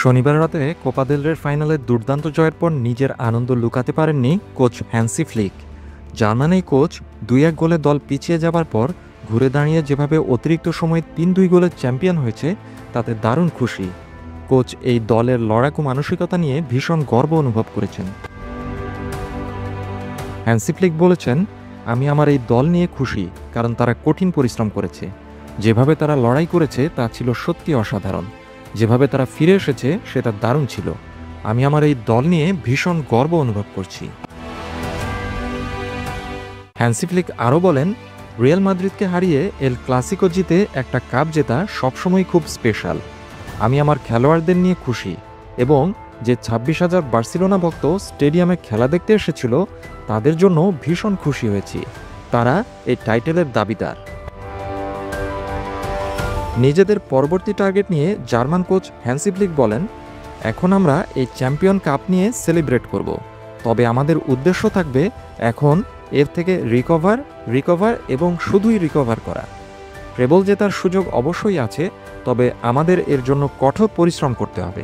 শনিবার রাতে Copa del রের ফাইনালের দুর্দান্ত জয়ের পর নিজের আনন্দ লুকাতে পারেননি কোচ হ্যান্সি ফ্লিক। জার্মান এই কোচ ২-১ গোলে দল পিছিয়ে যাবার পর ঘুরে দাঁড়িয়ে যেভাবে অতিরিক্ত সময়ে ৩-২ গোলের চ্যাম্পিয়ন হয়েছে তাতে দারুণ খুশি। কোচ এই দলের লড়াকু মানসিকতা নিয়ে ভীষণ গর্ব অনুভব করেছেন। হ্যান্সি ফ্লিক বলেছেন, আমি আমার এই দল নিয়ে খুশি, কারণ তারা কঠিন পরিশ্রম করেছে। যেভাবে তারা লড়াই করেছে তা ছিল সত্যি অসাধারণ। যেভাবে তারা ফিরে এসেছে সেটা দারুণ ছিল। আমি আমার এই দল নিয়ে ভীষণ গর্ব অনুভব করছি। হ্যান্সি ফ্লিক আরও বলেন, রিয়াল মাদ্রিদকে হারিয়ে এল ক্লাসিকো জিতে একটা কাপ জেতা সবসময় খুব স্পেশাল। আমি আমার খেলোয়াড়দের নিয়ে খুশি এবং যে ২৬,০০০ বার্সেলোনা ভক্ত স্টেডিয়ামে খেলা দেখতে এসেছিল তাদের জন্য ভীষণ খুশি হয়েছি। তারা এই টাইটেলের দাবিদার। নিজেদের পরবর্তী টার্গেট নিয়ে জার্মান কোচ হ্যান্সি ফ্লিক বলেন, এখন আমরা এই চ্যাম্পিয়ন কাপ নিয়ে সেলিব্রেট করব। তবে আমাদের উদ্দেশ্য থাকবে এখন এর থেকে রিকভার এবং শুধুই রিকভার করা। ট্রেবল জেতার সুযোগ অবশ্যই আছে, তবে আমাদের এর জন্য কঠোর পরিশ্রম করতে হবে।